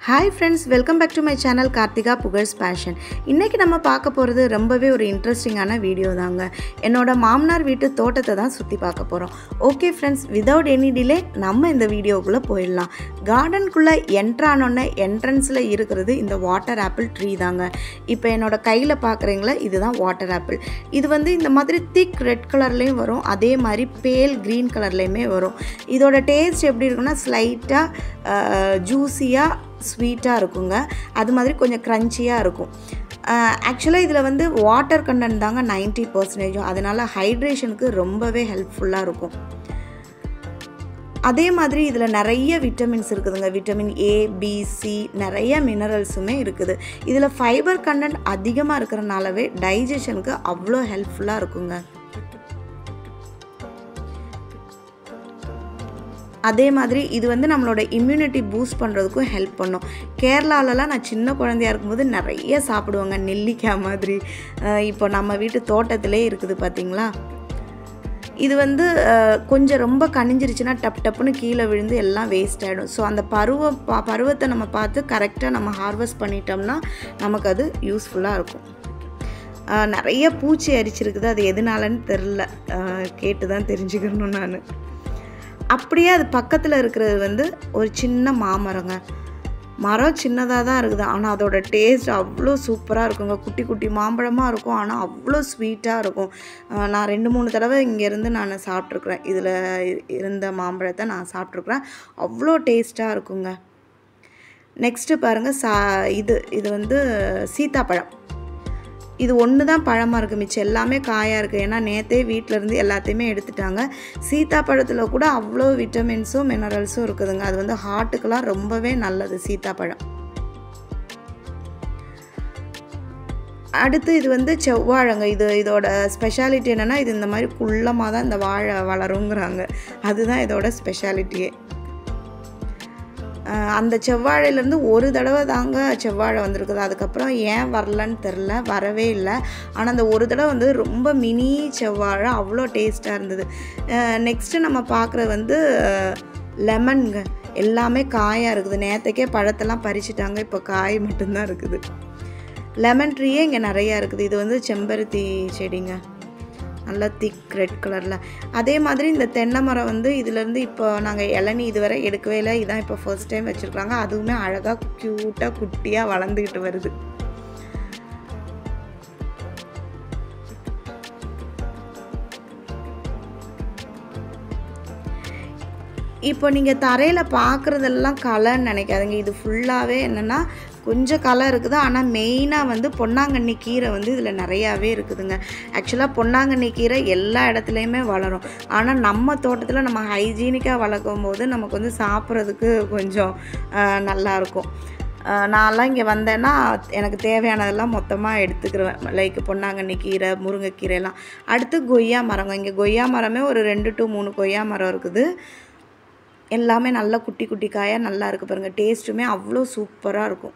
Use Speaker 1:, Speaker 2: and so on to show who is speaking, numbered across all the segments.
Speaker 1: Hi friends, welcome back to my channel Karthika Pugar's Passion. இன்னைக்கு நம்ம பார்க்க போறது ரொம்பவே ஒரு இன்ட்ரஸ்டிங்கான வீடியோ தாங்க. என்னோட மாமனார் வீட்டு தோட்டத்தை தான் சுத்தி பார்க்க போறோம். Okay friends, without any delay நம்ம இந்த வீடியோக்குள்ள போயிடலாம். கார்டனுக்குள்ள என்டர் ஆனோனே என்ட்ரன்ஸ்ல இருக்குது இந்த வாட்டர் ஆப்பிள் ட்ரீ தாங்க. இப்போ என்னோட கையில பார்க்கறீங்களா, இதுதான் வாட்டர் ஆப்பிள். இது வந்து இந்த மாதிரி திக் ரெட் கலர்லயும் வரும், அதே மாதிரி பேல் கிரீன் கலர்லயுமே வரும். இதோட டேஸ்ட் எப்படி இருக்குன்னா ஸ்லைட்டா ஜூஸியா ஸ்வீட்டாக இருக்குங்க. அது மாதிரி கொஞ்சம் க்ரன்ச்சியாக இருக்கும். ஆக்சுவலாக இதில் வந்து வாட்டர் கண்டென்ட் தாங்க 90%. அதனால் ஹைட்ரேஷனுக்கு ரொம்பவே ஹெல்ப்ஃபுல்லாக இருக்கும். அதே மாதிரி இதில் நிறைய விட்டமின்ஸ் இருக்குதுங்க. விட்டமின் A, B, C நிறைய மினரல்ஸுமே இருக்குது. இதில் ஃபைபர் கண்டென்ட் அதிகமாக இருக்கிறனாலவே டைஜஷனுக்கு அவ்வளோ ஹெல்ப்ஃபுல்லாக இருக்குங்க. அதே மாதிரி இது வந்து நம்மளோட இம்யூனிட்டி பூஸ்ட் பண்ணுறதுக்கும் ஹெல்ப் பண்ணும். கேரளாலலாம் நான் சின்ன குழந்தையாக இருக்கும்போது நிறைய சாப்பிடுவாங்க, நெல்லிக்காய் மாதிரி. இப்போ நம்ம வீட்டு தோட்டத்திலே இருக்குது பார்த்திங்களா. இது வந்து கொஞ்சம் ரொம்ப கனிஞ்சிருச்சுன்னா டப் டப்புன்னு கீழே விழுந்து எல்லாம் வேஸ்ட் ஆகிடும். ஸோ அந்த பருவத்தை நம்ம பார்த்து கரெக்டாக நம்ம ஹார்வெஸ்ட் பண்ணிட்டோம்னா நமக்கு அது யூஸ்ஃபுல்லாக இருக்கும். நிறைய பூச்சி அரிச்சிருக்குது, அது எதனாலன்னு தெரில, கேட்டு தான் தெரிஞ்சுக்கணும் நான். அப்படியே அது பக்கத்தில் இருக்கிறது வந்து ஒரு சின்ன மாமரங்க. மரம் சின்னதாக தான் இருக்குது, ஆனால் அதோட டேஸ்ட் அவ்வளோ சூப்பராக இருக்குங்க. குட்டி குட்டி மாம்பழமாக இருக்கும், ஆனால் அவ்வளோ ஸ்வீட்டாக இருக்கும். நான் 2-3 தடவை இங்கேருந்து நான் சாப்பிட்ருக்குறேன். இதில் இருந்த மாம்பழத்தை நான் சாப்பிட்ருக்குறேன். அவ்வளோ டேஸ்ட்டாக இருக்குங்க. நெக்ஸ்ட்டு பாருங்கள், இது வந்து சீத்தாப்பழம். இது ஒன்று தான் பழமாக இருக்குது, மிச்சம் எல்லாமே காயாக இருக்குது. ஏன்னா நேற்றே வீட்டிலேருந்து எல்லாத்தையுமே எடுத்துட்டாங்க. சீத்தாப்பழத்தில் கூட அவ்வளோ விட்டமின்ஸும் மினரல்ஸும் இருக்குதுங்க. அது வந்து ஹார்ட்டுக்கெல்லாம் ரொம்பவே நல்லது சீத்தாப்பழம். அடுத்து இது வந்து செவ்வாழைங்க. இதோட ஸ்பெஷாலிட்டி என்னென்னா, இது இந்த மாதிரி குள்ளமாக தான் இந்த வாழை வளருங்கிறாங்க. அதுதான் இதோட ஸ்பெஷாலிட்டியே. அந்த செவ்வாழையிலேருந்து ஒரு தடவை தாங்க செவ்வாழை வந்திருக்குது. அதுக்கப்புறம் ஏன் வரலன்னு தெரில, வரவே இல்லை. ஆனால் அந்த ஒரு தடவை வந்து ரொம்ப மினி செவ்வாழை, அவ்வளோ டேஸ்ட்டாக இருந்தது. நெக்ஸ்ட்டு நம்ம பார்க்குறது வந்து லெமனுங்க. எல்லாமே காயாக இருக்குது. நேற்றுக்கே பழத்தெல்லாம் பறிச்சிட்டாங்க, இப்போ காய் மட்டும்தான் இருக்குது. லெமன் ட்ரீயே இங்கே நிறையா இருக்குது. இது வந்து செம்பருத்தி செடிங்க, நல்லா திக் ரெட் கலரில். அதே மாதிரி இந்த தென்னை மரம் வந்து இதுலேருந்து இப்போ நாங்கள் இளநீ இதுவரை எடுக்கவே இல்லை. இதான் இப்போ ஃபர்ஸ்ட் டைம் வச்சுருக்காங்க. அதுவுமே அழகாக க்யூட்டாக குட்டியாக வளர்ந்துக்கிட்டு வருது. இப்போ நீங்கள் தரையில் பார்க்குறதெல்லாம் களைன்னு நினைக்காதீங்க. இது ஃபுல்லாகவே என்னென்னா கொஞ்சம் களை இருக்குது. ஆனால் மெயினாக வந்து பொன்னாங்கண்ணி கீரை வந்து இதில் நிறையாவே இருக்குதுங்க. ஆக்சுவலாக பொன்னாங்கண்ணி கீரை எல்லா இடத்துலையுமே வளரும். ஆனால் நம்ம தோட்டத்தில் நம்ம ஹைஜீனிக்காக வளர்க்கும் போது நமக்கு வந்து சாப்பிட்றதுக்கு கொஞ்சம் நல்லாயிருக்கும். நான்லாம் இங்கே வந்தேன்னா எனக்கு தேவையானதெல்லாம் மொத்தமாக எடுத்துக்கிடுவேன். லைக் பொன்னாங்கண்ணி கீரை, முருங்கைக்கீரைலாம். அடுத்து கொய்யா மரங்க. இங்கே கொய்யா மரமே ஒரு 2 to 3 கொய்யா மரம் இருக்குது. எல்லாமே நல்லா குட்டி குட்டி காயாக நல்லா இருக்குது பாருங்கள். டேஸ்ட்டுமே அவ்வளோ சூப்பராக இருக்கும்.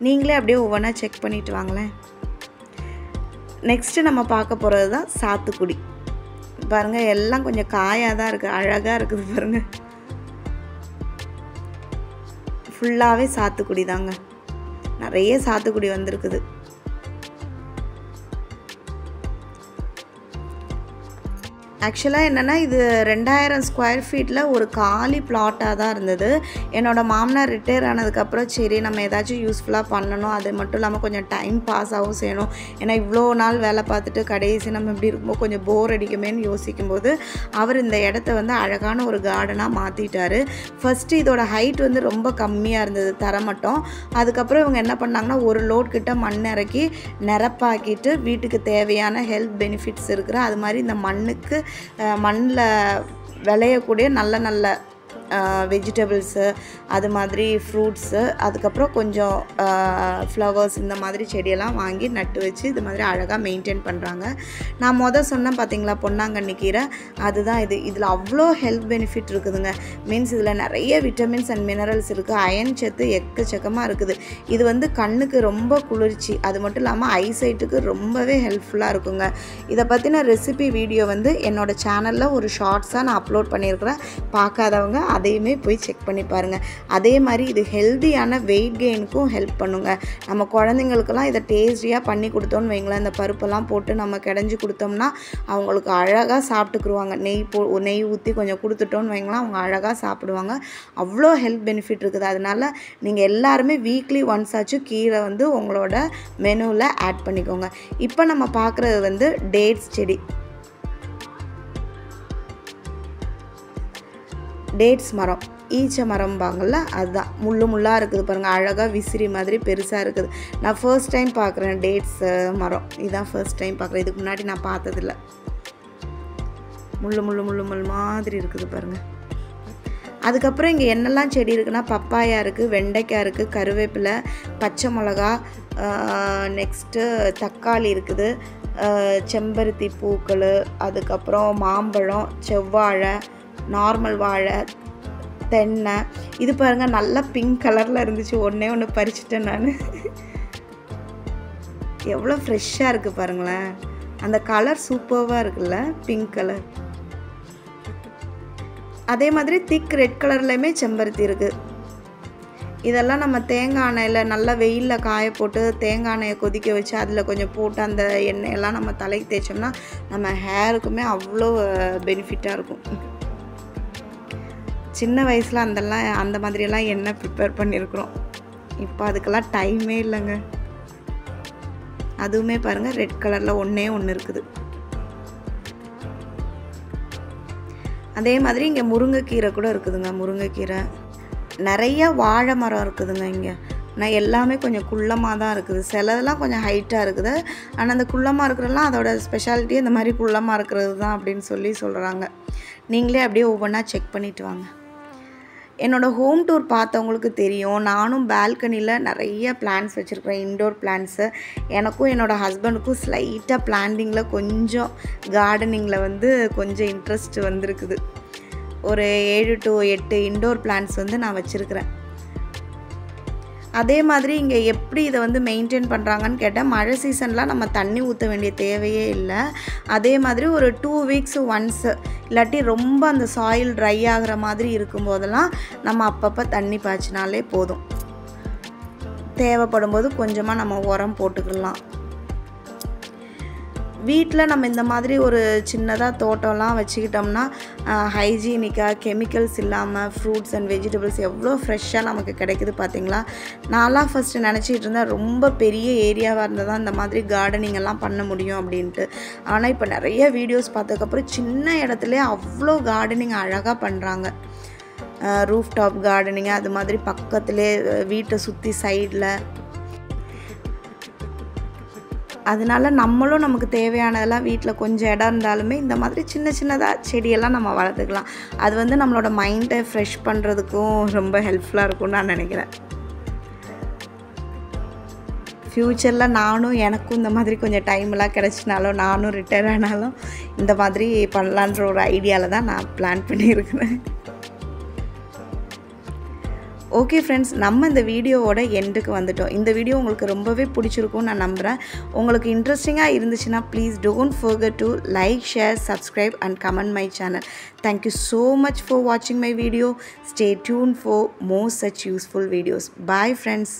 Speaker 1: நீங்களே அப்படியே ஒவ்வொன்றா செக் பண்ணிவிட்டு வாங்களேன். நெக்ஸ்ட்டு நம்ம பார்க்க போகிறது தான் சாத்துக்குடி. பாருங்கள், எல்லாம் கொஞ்சம் காயாக தான் இருக்குது, அழகாக இருக்குது பாருங்கள். ஃபுல்லாகவே சாத்துக்குடி தாங்க. நிறைய சாத்துக்குடி வந்திருக்குது. ஆக்சுவலாக என்னென்னா, இது 2000 ஸ்கொயர் ஃபீட்டில் ஒரு காலி பிளாட்டாக தான் இருந்தது. என்னோடய மாமனார் ரிட்டையர் ஆனதுக்கப்புறம் சரி நம்ம ஏதாச்சும் யூஸ்ஃபுல்லாக பண்ணணும், அது மட்டும் இல்லாமல் கொஞ்சம் டைம் பாஸ் ஆகவும் செய்யணும். ஏன்னா இவ்வளோ நாள் வேலை பார்த்துட்டு கடைசி நம்ம இப்படி இருக்கும்போது கொஞ்சம் போர் அடிக்குமேன்னு யோசிக்கும்போது அவர் இந்த இடத்த வந்து அழகான ஒரு கார்டனாக மாற்றிட்டார். ஃபஸ்ட்டு இதோட ஹைட் வந்து ரொம்ப கம்மியாக இருந்தது, தரமட்டம். அதுக்கப்புறம் இவங்க என்ன பண்ணாங்கன்னா, ஒரு லோட் கிட்ட மண் இறக்கி நிரப்பாக்கிட்டு வீட்டுக்கு தேவையான ஹெல்த் பெனிஃபிட்ஸ் இருக்கிற அது மாதிரி இந்த மண்ணில் விளையக்கூடிய நல்ல நல்ல வெஜிடபிள்ஸு, அது மாதிரி ஃப்ரூட்ஸு, அதுக்கப்புறம் கொஞ்சம் ஃப்ளவர்ஸ், இந்த மாதிரி செடியெல்லாம் வாங்கி நட்டு வச்சு இது மாதிரி அழகாக மெயின்டைன் பண்ணுறாங்க. நான் சொன்னேன் பார்த்தீங்களா பொன்னாங்கண்ணி கீரை, அதுதான் இது. இதில் அவ்வளோ ஹெல்த் பெனிஃபிட் இருக்குதுங்க. மீன்ஸ் இதில் நிறைய விட்டமின்ஸ் அண்ட் மினரல்ஸ் இருக்குது. அயன் சத்து எக்கச்சக்கமாக இருக்குது. இது வந்து கண்ணுக்கு ரொம்ப குளிர்ச்சி, அது மட்டும் இல்லாமல் ஐசைட்டுக்கு ரொம்பவே ஹெல்ப்ஃபுல்லாக இருக்குங்க. இதை பற்றின ரெசிபி வீடியோ வந்து என்னோடய சேனலில் ஒரு ஷார்ட்ஸாக நான் அப்லோட் பண்ணியிருக்கிறேன். பார்க்காதவங்க அதையுமே போய் செக் பண்ணி பாருங்கள். அதே மாதிரி இது ஹெல்த்தியான வெயிட் கெயினுக்கும் ஹெல்ப் பண்ணுங்க. நம்ம குழந்தைங்களுக்கெல்லாம் இதை டேஸ்டியாக பண்ணி கொடுத்தோன்னு வைங்களேன், இந்த பருப்பெல்லாம் போட்டு நம்ம கிடஞ்சி கொடுத்தோம்னா அவங்களுக்கு அழகாக சாப்பிட்டுக்குருவாங்க. நெய் ஊற்றி கொஞ்சம் கொடுத்துட்டோன்னு வைங்களேன், அவங்க அழகாக சாப்பிடுவாங்க. அவ்வளோ ஹெல்த் பெனிஃபிட் இருக்குது. அதனால் நீங்கள் எல்லாருமே வீக்லி ஒன்ஸ் ஆச்சும் கீரை வந்து உங்களோட மெனுவில் ஆட் பண்ணிக்கோங்க. இப்போ நம்ம பார்க்குறது வந்து டேட்ஸ் செடி. டேட்ஸ் மரம், ஈச்ச மரம்பாங்கள்ல, அதுதான் முள்ளாக இருக்குது பாருங்கள், அழகாக விசிறி மாதிரி பெருசாக இருக்குது. நான் ஃபர்ஸ்ட் டைம் பார்க்குறேன் டேட்ஸ் மரம். இதுதான் ஃபர்ஸ்ட் டைம் பார்க்குறேன். இதுக்கு முன்னாடி நான் பார்த்ததில்ல. முள் மாதிரி இருக்குது பாருங்கள். அதுக்கப்புறம் இங்கே என்னெல்லாம் செடி இருக்குன்னா, பப்பாயா இருக்குது, வெண்டைக்காய் இருக்குது, கருவேப்பிலை, பச்சை மிளகா, நெக்ஸ்ட்டு தக்காளி இருக்குது, செம்பருத்தி பூக்கள், அதுக்கப்புறம் மாம்பழம், செவ்வாழை, நார்மல் வாழை, தென்னை. இது பாருங்கள் நல்லா பிங்க் கலரில் இருந்துச்சு. ஒன்று பறிச்சிட்டேன் நான். எவ்வளோ ஃப்ரெஷ்ஷாக இருக்குது பாருங்களேன். அந்த கலர் சூப்பராக இருக்குல்ல, பிங்க் கலர். அதே மாதிரி திக் ரெட் கலர்லையுமே செம்பருத்தி இருக்குது. இதெல்லாம் நம்ம தேங்காய் எண்ணெயில் நல்லா வெயிலில் காய போட்டு தேங்காய் எண்ணெயை கொதிக்க வச்சு அதில் கொஞ்சம் போட்டு அந்த எண்ணெயெல்லாம் நம்ம தலைக்கு தேய்ச்சோம்னா நம்ம ஹேருக்குமே அவ்வளோ பெனிஃபிட்டாக இருக்கும். சின்ன வயசில் அந்த மாதிரியெல்லாம் எண்ணெய் ப்ரிப்பேர் பண்ணியிருக்கிறோம். இப்போ அதுக்கெல்லாம் டைமே இல்லைங்க. அதுவுமே பாருங்கள் ரெட் கலரில் ஒன்று இருக்குது. அதே மாதிரி இங்கே முருங்கைக்கீரை கூட இருக்குதுங்க. முருங்கைக்கீரை, நிறைய வாழை மரம் இருக்குதுங்க இங்கே. நான் எல்லாமே கொஞ்சம் குள்ளமாக தான் இருக்குது. சிலதெல்லாம் கொஞ்சம் ஹைட்டாக இருக்குது. ஆனால் அந்த குள்ளமாக இருக்கிறதெல்லாம் அதோட ஸ்பெஷாலிட்டி இந்த மாதிரி குள்ளமாக இருக்கிறது தான் அப்படின்னு சொல்கிறாங்க. நீங்களே அப்படியே ஒவ்வொன்றா செக் பண்ணிவிட்டு வாங்க. என்னோடய ஹோம் டூர் பார்த்தவங்களுக்கு தெரியும், நானும் பால்கனியில் நிறைய பிளான்ட்ஸ் வச்சுருக்கிறேன், இன்டோர் பிளான்ட்ஸு. எனக்கும் என்னோடய ஹஸ்பண்டுக்கும் ஸ்லைட்டாக பிளான்டிங்கில் கொஞ்சம் கார்டனிங்கில் வந்து கொஞ்சம் இன்ட்ரெஸ்ட் வந்திருக்குது. ஒரு 7 to 8 இன்டோர் பிளான்ட்ஸ் வந்து நான் வச்சுருக்கிறேன். அதே மாதிரி இங்கே எப்படி இதை வந்து மெயின்டைன் பண்ணுறாங்கன்னு கேட்டால், மழை சீசன்லாம் நம்ம தண்ணி ஊற்ற வேண்டிய தேவையே இல்லை. அதே மாதிரி ஒரு 2 weeks ஒன்ஸு, இல்லாட்டி ரொம்ப அந்த சாயில் ட்ரை ஆகிற மாதிரி இருக்கும்போதெல்லாம் நம்ம அப்பப்போ தண்ணி பாய்ச்சினாலே போதும். தேவைப்படும் போது கொஞ்சமாக நம்ம உரம் போட்டுக்கலாம். வீட்டில் நம்ம இந்த மாதிரி ஒரு சின்னதாக தோட்டம்லாம் வச்சுக்கிட்டோம்னா ஹைஜீனிக்காக, கெமிக்கல்ஸ் இல்லாமல் ஃப்ரூட்ஸ் அண்ட் வெஜிடபிள்ஸ் எவ்வளோ ஃப்ரெஷ்ஷாக நமக்கு கிடைக்குது பார்த்தீங்களா. நான்லாம் ஃபஸ்ட்டு நினச்சிக்கிட்டு இருந்தேன் ரொம்ப பெரிய ஏரியாவாக இருந்தால் தான் இந்த மாதிரி கார்டனிங் எல்லாம் பண்ண முடியும் அப்படின்ட்டு. ஆனால் இப்போ நிறைய வீடியோஸ் பார்த்ததுக்கப்புறம் சின்ன இடத்துலே அவ்வளோ கார்டனிங் அழகாக பண்ணுறாங்க. ரூஃப் டாப் கார்டனிங், அது மாதிரி பக்கத்துலேயே வீட்டை சுற்றி சைடில். அதனால நம்மளும் நமக்கு தேவையானதெல்லாம் வீட்டில் கொஞ்சம் இடம் இருந்தாலுமே இந்த மாதிரி சின்ன சின்னதாக செடியெல்லாம் நம்ம வளர்த்துக்கலாம். அது வந்து நம்மளோட மைண்டை ஃப்ரெஷ் பண்ணுறதுக்கும் ரொம்ப ஹெல்ப்ஃபுல்லாக இருக்கும்னு நான் நினைக்கிறேன். ஃப்யூச்சரில் எனக்கும் இந்த மாதிரி கொஞ்சம் டைமெல்லாம் கிடச்சினாலும், நானும் ரிட்டையர் ஆனாலும் இந்த மாதிரி பண்ணலான்ற ஒரு ஐடியாவில் தான் நான் பிளான் பண்ணியிருக்கிறேன். ஓகே ஃப்ரெண்ட்ஸ், நம்ம இந்த வீடியோவோட எண்டுக்கு வந்துட்டோம். இந்த வீடியோ உங்களுக்கு ரொம்பவே பிடிச்சிருக்கும்னு நான் நம்புகிறேன். உங்களுக்கு இன்ட்ரெஸ்டிங்காக இருந்துச்சுன்னா please don't forget to like, share, subscribe and comment my channel. Thank you so much for watching my video. Stay tuned for more such useful videos. Bye friends.